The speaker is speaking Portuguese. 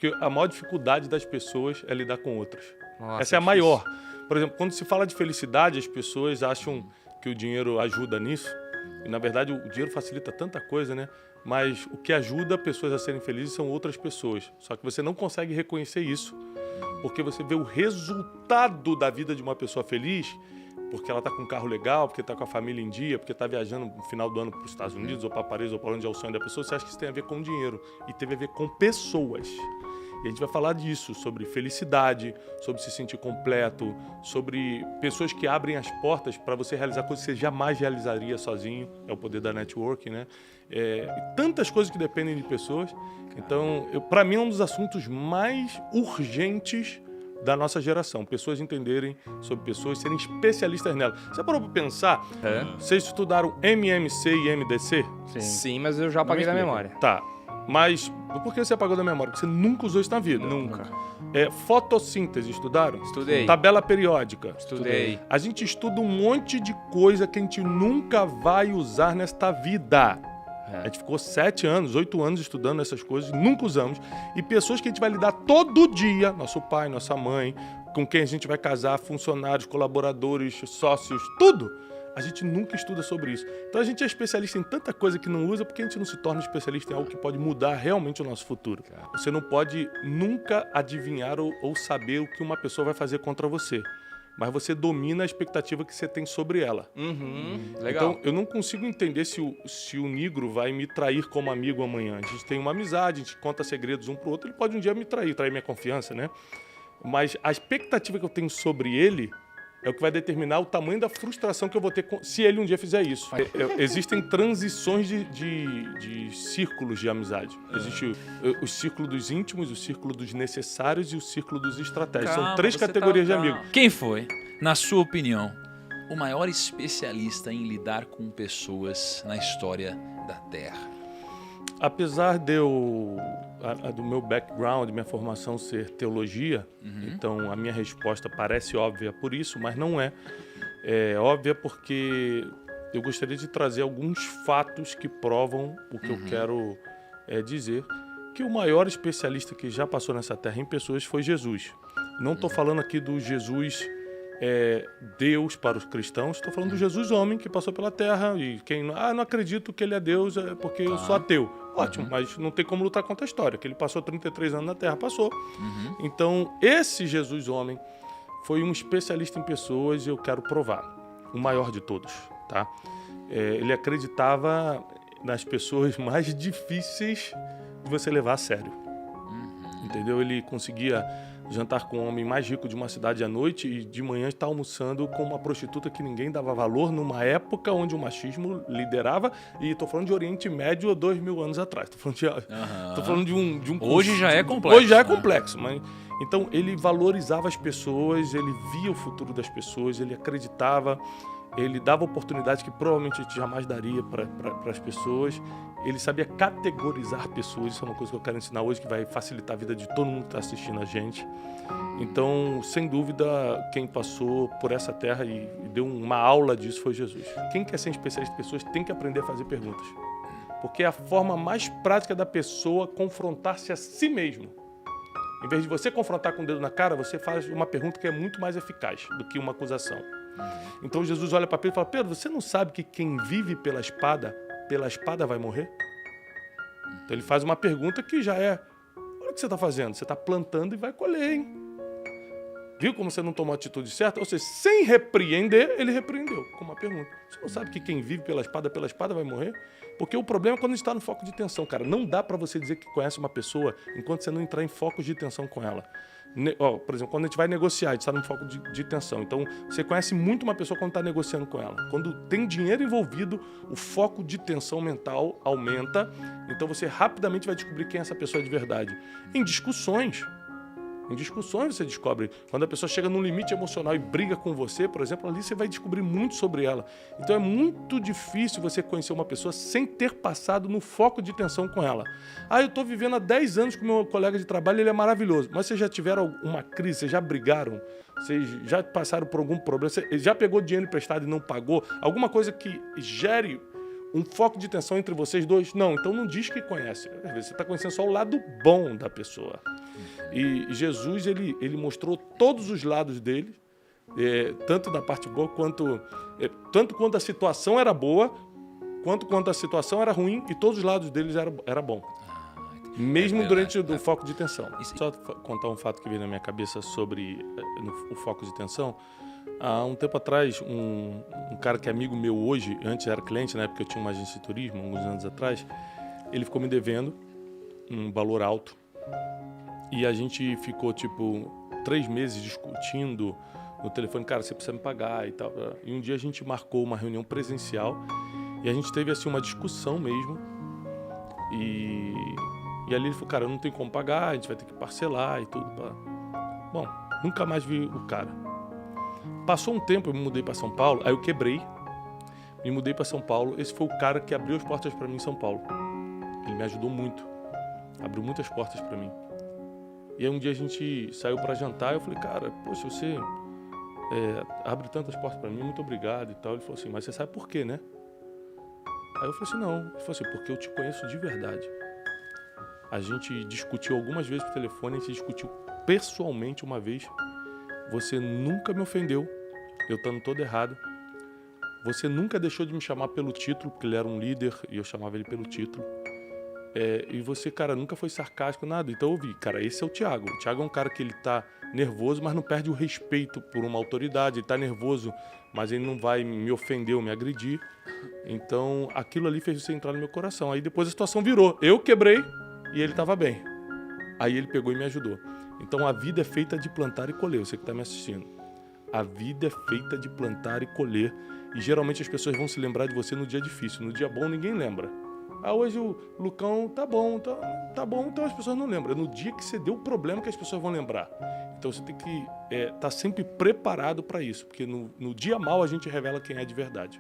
Porque a maior dificuldade das pessoas é lidar com outras. Nossa, Essa é a difícil. maior. Por exemplo, quando se fala de felicidade, as pessoas acham que o dinheiro ajuda nisso. E, na verdade, o dinheiro facilita tanta coisa, né? Mas o que ajuda pessoas a serem felizes são outras pessoas. Só que você não consegue reconhecer isso, porque você vê o resultado da vida de uma pessoa feliz, porque ela está com um carro legal, porque está com a família em dia, porque está viajando no final do ano para os Estados Unidos, ou para Paris, ou para onde é o sonho da pessoa. Você acha que isso tem a ver com dinheiro. E teve a ver com pessoas. E a gente vai falar disso, sobre felicidade, sobre se sentir completo, sobre pessoas que abrem as portas para você realizar coisas que você jamais realizaria sozinho. É o poder da networking, né? E tantas coisas que dependem de pessoas. Então, para mim, é um dos assuntos mais urgentes da nossa geração. Pessoas entenderem sobre pessoas, serem especialistas nelas. Você parou para pensar? Vocês estudaram MMC e MDC? Sim, mas eu já apaguei da memória. Tá. Mas por que você apagou da memória? Porque você nunca usou isso na vida. Nunca. Fotossíntese, estudaram? Estudei. Tabela periódica? Estudei. A gente estuda um monte de coisa que a gente nunca vai usar nesta vida. A gente ficou 7 anos, 8 anos estudando essas coisas, nunca usamos. E pessoas que a gente vai lidar todo dia, nosso pai, nossa mãe, com quem a gente vai casar, funcionários, colaboradores, sócios, tudo. A gente nunca estuda sobre isso. Então a gente é especialista em tanta coisa que não usa, porque a gente não se torna especialista em algo que pode mudar realmente o nosso futuro. Você não pode nunca adivinhar ou saber o que uma pessoa vai fazer contra você. Mas você domina a expectativa que você tem sobre ela. Legal. Então, eu não consigo entender se o negro vai me trair como amigo amanhã. A gente tem uma amizade, a gente conta segredos um pro outro, ele pode um dia me trair minha confiança, né? Mas a expectativa que eu tenho sobre ele é o que vai determinar o tamanho da frustração que eu vou ter se ele um dia fizer isso. Existem transições de círculos de amizade. Existe o círculo dos íntimos, o círculo dos necessários e o círculo dos estratégicos. São 3 categorias de amigos. Quem foi, na sua opinião, o maior especialista em lidar com pessoas na história da Terra? Apesar do meu background, minha formação ser teologia, então a minha resposta parece óbvia por isso, mas não é. É óbvia porque eu gostaria de trazer alguns fatos que provam o que eu quero dizer, que o maior especialista que já passou nessa terra em pessoas foi Jesus. Não estou falando aqui do Jesus Deus para os cristãos, estou falando do Jesus homem que passou pela terra e quem não acredito que ele é Deus é porque eu sou ateu. Ótimo, mas não tem como lutar contra a história, que ele passou 33 anos na terra, passou. Então, esse Jesus homem foi um especialista em pessoas e eu quero provar, o maior de todos, tá? Ele acreditava nas pessoas mais difíceis de você levar a sério, entendeu? Ele conseguia jantar com o homem mais rico de uma cidade à noite e de manhã estar almoçando com uma prostituta que ninguém dava valor numa época onde o machismo liderava. E estou falando de Oriente Médio há 2000 anos atrás. Estou falando de um Hoje já é complexo. Hoje já é complexo. Mas, então, ele valorizava as pessoas, ele via o futuro das pessoas, ele acreditava, ele dava oportunidades que provavelmente a gente jamais daria para as pessoas. Ele sabia categorizar pessoas, isso é uma coisa que eu quero ensinar hoje, que vai facilitar a vida de todo mundo que está assistindo a gente. Então, sem dúvida, quem passou por essa terra e deu uma aula disso foi Jesus. Quem quer ser especialista em pessoas tem que aprender a fazer perguntas. Porque é a forma mais prática da pessoa confrontar-se a si mesmo. Em vez de você confrontar com o dedo na cara, você faz uma pergunta que é muito mais eficaz do que uma acusação. Então, Jesus olha para Pedro e fala: Pedro, você não sabe que quem vive pela espada vai morrer? Então ele faz uma pergunta que já é: olha o que você está fazendo, você está plantando e vai colher, hein? Viu como você não tomou a atitude certa? Ou seja, sem repreender, ele repreendeu com uma pergunta. Você não sabe que quem vive pela espada vai morrer? Porque o problema é quando a gente está no foco de tensão, cara. Não dá para você dizer que conhece uma pessoa enquanto você não entrar em focos de tensão com ela. Por exemplo, quando a gente vai negociar, a gente está num foco de tensão. Então, você conhece muito uma pessoa quando está negociando com ela. Quando tem dinheiro envolvido, o foco de tensão mental aumenta. Então, você rapidamente vai descobrir quem essa pessoa é de verdade. Em discussões você descobre. Quando a pessoa chega num limite emocional e briga com você, por exemplo, ali você vai descobrir muito sobre ela. Então é muito difícil você conhecer uma pessoa sem ter passado no foco de tensão com ela. Eu estou vivendo há 10 anos com meu colega de trabalho, ele é maravilhoso. Mas vocês já tiveram uma crise, vocês já brigaram, vocês já passaram por algum problema, você já pegou dinheiro emprestado e não pagou? Alguma coisa que gere um foco de tensão entre vocês dois? Não, então não diz que conhece. Às vezes você está conhecendo só o lado bom da pessoa. E Jesus, ele mostrou todos os lados dele, tanto da parte boa, tanto quando a situação era boa, quanto quando a situação era ruim, e todos os lados deles era bom. Mesmo durante o foco de tensão. Só contar um fato que veio na minha cabeça sobre o foco de tensão. Há um tempo atrás, um cara que é amigo meu hoje, antes era cliente, na época eu tinha uma agência de turismo, alguns anos atrás, ele ficou me devendo um valor alto. E a gente ficou, 3 meses discutindo no telefone, cara, você precisa me pagar e tal. E um dia a gente marcou uma reunião presencial e a gente teve, assim, uma discussão mesmo. E ali ele falou, cara, eu não tenho como pagar, a gente vai ter que parcelar e tudo. Bom, nunca mais vi o cara. Passou um tempo, eu me mudei para São Paulo, aí eu quebrei, me mudei para São Paulo. Esse foi o cara que abriu as portas para mim em São Paulo. Ele me ajudou muito, abriu muitas portas para mim. E aí um dia a gente saiu para jantar e eu falei, cara, poxa, você abre tantas portas para mim, muito obrigado e tal. Ele falou assim, mas você sabe por quê, né? Aí eu falei assim, não. Ele falou assim, porque eu te conheço de verdade. A gente discutiu algumas vezes por telefone, a gente discutiu pessoalmente uma vez. Você nunca me ofendeu, eu estando todo errado. Você nunca deixou de me chamar pelo título, porque ele era um líder e eu chamava ele pelo título. E você, cara, nunca foi sarcástico, nada. Então eu vi, cara, esse é o Thiago. O Thiago é um cara que ele tá nervoso, mas não perde o respeito por uma autoridade. Ele tá nervoso, mas ele não vai me ofender ou me agredir. Então aquilo ali fez você entrar no meu coração. Aí depois a situação virou. Eu quebrei e ele tava bem. Aí ele pegou e me ajudou. Então a vida é feita de plantar e colher, você que está me assistindo. A vida é feita de plantar e colher. E geralmente as pessoas vão se lembrar de você no dia difícil. No dia bom ninguém lembra. Hoje o Lucão tá bom, então as pessoas não lembram. É no dia que você deu o problema que as pessoas vão lembrar. Então você tem que estar sempre preparado para isso, porque no dia mal a gente revela quem é de verdade.